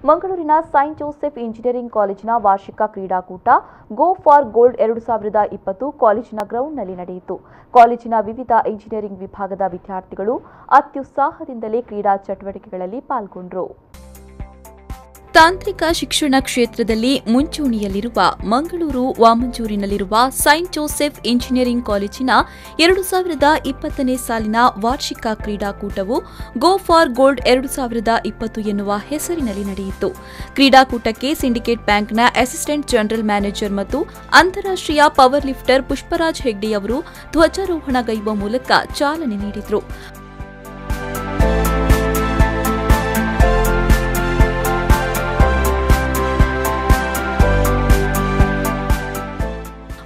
ಮಂಗಳೂರಿನ Saint Joseph engineering ಕಾಲೇಜಿನ ವಾರ್ಷಿಕ ಕ್ರೀಡಾಕೂಟ ಗೋ ಫಾರ್ ಗೋಲ್ಡ್ 2020 ಕಾಲೇಜಿನ ಗ್ರೌಂಡ್ನಲ್ಲಿ ನಡೆಯಿತು. ಕಾಲೇಜಿನ ವಿವಿಧ ಇಂಜಿನಿಯರಿಂಗ್ ವಿಭಾಗದ ವಿದ್ಯಾರ್ಥಿಗಳು ಅತ್ಯುತ್ಸಾಹದಿಂದಲೇ ಕ್ರೀಡಾ ಚಟುವಟಿಕೆಗಳಲ್ಲಿ ಪಾಲ್ಗೊಂಡರು. ತಾಂತ್ರಿಕ ಶಿಕ್ಷಣ ಕ್ಷೇತ್ರದಲ್ಲಿ ಮುಂಚೂಣಿಯಲ್ಲಿರುವ ಮಂಗಳೂರು ವಾಮಂಜೂರಿನಲ್ಲಿರುವ ಸೈಂಟ್ ಜೋಸೆಫ್ ಇಂಜಿನಿಯರಿಂಗ್ ಕಾಲೇಜಿನ 2020ನೇ ಸಾಲಿನ ವಾರ್ಷಿಕ ಕ್ರೀಡಾಕೂಟವು ಗೋ ಫಾರ್ ಗೋಲ್ಡ್ 2020 ಎನ್ನುವ ಹೆಸರಿನಲ್ಲಿ ನಡೆಯಿತು. ಕ್ರೀಡಾಕೂಟಕ್ಕೆ ಸಿಂಡಿಕೇಟ್ ಬ್ಯಾಂಕ್ನ ಅಸಿಸ್ಟೆಂಟ್ ಜನರಲ್ ಮ್ಯಾನೇಜರ್ ಮತ್ತು ಅಂತಾರಾಷ್ಟ್ರೀಯ ಪವರ್ ಲಿಫ್ಟರ್ ಪುಷ್ಪರಾಜ್ ಹೆಗ್ಡೆ ಅವರು ಧ್ವಜಾರೋಹಣಗೈಯುವ ಮೂಲಕ ಚಾಲನೆ ನೀಡಿದರು.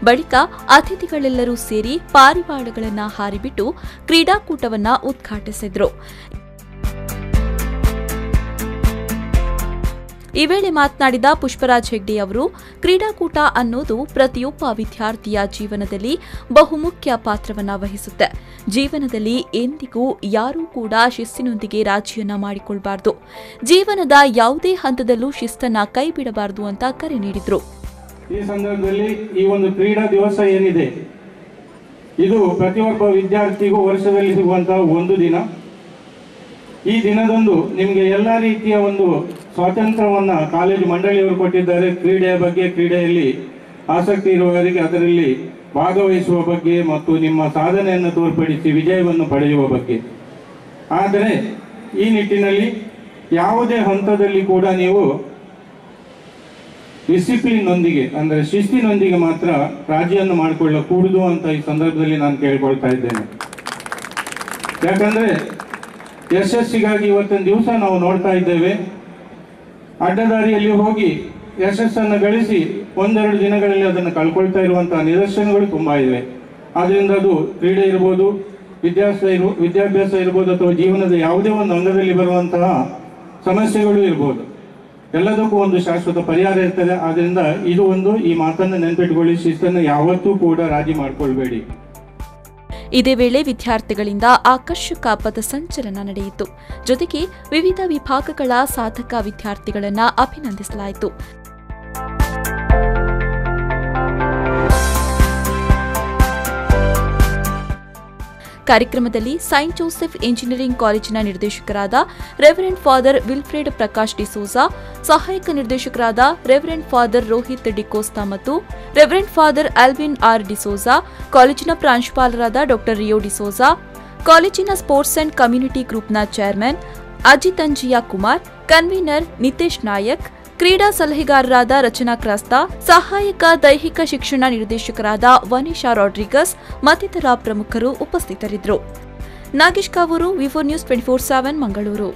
ಬಳಿಕ ಅತಿಥಿಗಳೆಲ್ಲರೂ ಸೇರಿ ಪಾರಿವಾಳಗಳನ್ನು ಹಾರಿಬಿಟ್ಟು ಕ್ರೀಡಾಕೂಟವನ್ನು ಉದ್ಘಾಟಿಸಿದರು. ಈ ವೇಳೆ ಮಾತನಾಡಿದ ಪುಷ್ಪರಾಜ್ ಹೆಗ್ಡೆ ಅವರು, ಕ್ರೀಡಾಕೂಟ ಅನ್ನೋದು ಪ್ರತಿಯೊಬ್ಬ ವಿದ್ಯಾರ್ಥಿಯ ಜೀವನದಲ್ಲಿ ಬಹುಮುಖ್ಯ ಪಾತ್ರವನ್ನು ವಹಿಸುತ್ತೆ. ಜೀವನದಲ್ಲಿ ಎಂದಿಗೂ ಯಾರೂ ಕೂಡ ಶಿಸ್ತಿನೊಂದಿಗೆ ರಾಜಿಯನ್ನ ಮಾಡಿಕೊಳ್ಳಬಾರದು. ಜೀವನದ ಯಾವುದೇ ಹಂತದಲ್ಲೂ ಶಿಸ್ತನ್ನ ಕೈಬಿಡಬಾರದು ಅಂತ ಕರೆ ನೀಡಿದರು. ಈ ಸಂದರ್ಭದಲ್ಲಿ ಈ ಒಂದು ಕ್ರೀಡಾ ದಿವಸ ಏನಿದೆ, ಇದು ಪ್ರತಿಯೊಬ್ಬ ವಿದ್ಯಾರ್ಥಿಗೂ ವರ್ಷದಲ್ಲಿ ಸಿಗುವಂತಹ ಒಂದು ದಿನ. ಈ ದಿನದಂದು ನಿಮಗೆ ಎಲ್ಲ ರೀತಿಯ ಒಂದು ಸ್ವಾತಂತ್ರ್ಯವನ್ನ ಕಾಲೇಜು ಮಂಡಳಿಯವರು ಕೊಟ್ಟಿದ್ದಾರೆ. ಕ್ರೀಡೆಯ ಬಗ್ಗೆ, ಕ್ರೀಡೆಯಲ್ಲಿ ಆಸಕ್ತಿ ಇರುವವರಿಗೆ ಅದರಲ್ಲಿ ಭಾಗವಹಿಸುವ ಬಗ್ಗೆ ಮತ್ತು ನಿಮ್ಮ ಸಾಧನೆಯನ್ನು ತೋರ್ಪಡಿಸಿ ವಿಜಯವನ್ನು ಪಡೆಯುವ ಬಗ್ಗೆ. ಆದರೆ ಈ ನಿಟ್ಟಿನಲ್ಲಿ ಯಾವುದೇ ಹಂತದಲ್ಲಿ ಕೂಡ ನೀವು ಡಿಸಿಪ್ಲಿನ್ ನೊಂದಿಗೆ ಅಂದರೆ ಶಿಸ್ತಿನೊಂದಿಗೆ ಮಾತ್ರ ರಾಜಿಯನ್ನು ಮಾಡಿಕೊಳ್ಳಕೂಡದು ಅಂತ ಈ ಸಂದರ್ಭದಲ್ಲಿ ನಾನು ಕೇಳ್ಕೊಳ್ತಾ ಇದ್ದೇನೆ. ಯಾಕಂದ್ರೆ ಯಶಸ್ಸಿಗಾಗಿ ಇವತ್ತಿನ ದಿವಸ ನಾವು ನೋಡ್ತಾ ಇದ್ದೇವೆ, ಅಡ್ಡದಾರಿಯಲ್ಲಿ ಹೋಗಿ ಯಶಸ್ಸನ್ನು ಗಳಿಸಿ ಒಂದೆರಡು ದಿನಗಳಲ್ಲಿ ಅದನ್ನು ಕಳ್ಕೊಳ್ತಾ ಇರುವಂತಹ ನಿದರ್ಶನಗಳು ತುಂಬಾ ಇವೆ. ಆದ್ರಿಂದ ಅದು ಕ್ರೀಡೆ ಇರ್ಬೋದು, ವಿದ್ಯಾಭ್ಯಾಸ ಇರ್ಬೋದು, ಅಥವಾ ಜೀವನದ ಯಾವುದೇ ಒಂದು ಅಂಗದಲ್ಲಿ ಬರುವಂತಹ ಸಮಸ್ಯೆಗಳು ಇರ್ಬೋದು, ಎಲ್ಲದಕ್ಕೂ ಒಂದು ಶಾಶ್ವತ ಪರಿಹಾರ ಇರ್ತದೆ. ಆದ್ರಿಂದ ಇದು ಒಂದು, ಈ ಮಾತನ್ನು ನೆನಪಿಟ್ಟುಕೊಳ್ಳಿ, ಶಿಸ್ತನ್ನು ಯಾವತ್ತೂ ಕೂಡ ರಾಜಿ ಮಾಡಿಕೊಳ್ಬೇಡಿ. ಇದೇ ವೇಳೆ ವಿದ್ಯಾರ್ಥಿಗಳಿಂದ ಆಕರ್ಷಕ ಪಥಸಂಚಲನ ನಡೆಯಿತು. ಜೊತೆಗೆ ವಿವಿಧ ವಿಭಾಗಗಳ ಸಾಧಕ ವಿದ್ಯಾರ್ಥಿಗಳನ್ನು ಅಭಿನಂದಿಸಲಾಯಿತು. ಕಾರ್ಯಕ್ರಮದಲ್ಲಿ ಸೈಂಟ್ ಜೋಸೆಫ್ ಇಂಜಿನಿಯರಿಂಗ್ ಕಾಲೇಜಿನ ನಿರ್ದೇಶಕರಾದ reverend father Wilfred Prakash D'Souza, ಸಹಾಯಕ ನಿರ್ದೇಶಕರಾದ ರೆವರೆಂಡ್ ಫಾದರ್ ರೋಹಿತ್ ಡಿಕೋಸ್ತಾ ಮತ್ತು reverend father Alvin R D'Souza, ಕಾಲೇಜಿನ ಪ್ರಾಂಶುಪಾಲರಾದ ಡಾ ರಿಯೋ ಡಿಸೋಜಾ, ಕಾಲೇಜಿನ ಸ್ಪೋರ್ಟ್ಸ್ ಅಂಡ್ ಕಮ್ಯುನಿಟಿ ಗ್ರೂಪ್ನ ಚೇರ್ಮನ್ ಅಜಿತಂಜಿಯಾ ಕುಮಾರ್, ಕನ್ವೀನರ್ ನಿತೇಶ್ ನಾಯಕ್, ಕ್ರೀಡಾ ಸಲಹೆಗಾರರಾದ ರಚನಾ ಕ್ರಾಸ್ತಾ, ಸಹಾಯಕ ದೈಹಿಕ ಶಿಕ್ಷಣ ನಿರ್ದೇಶಕರಾದ ವನಿಶಾ ರಾಡ್ರಿಗಸ್ ಮತ್ತಿತರ ಪ್ರಮುಖರು ಉಪಸ್ಥಿತರಿದ್ದರು. ನಾಗೇಶ್ ಕಾವೂರು, ವಿ4 ನ್ಯೂಸ್ 24/7 ಮಂಗಳೂರು.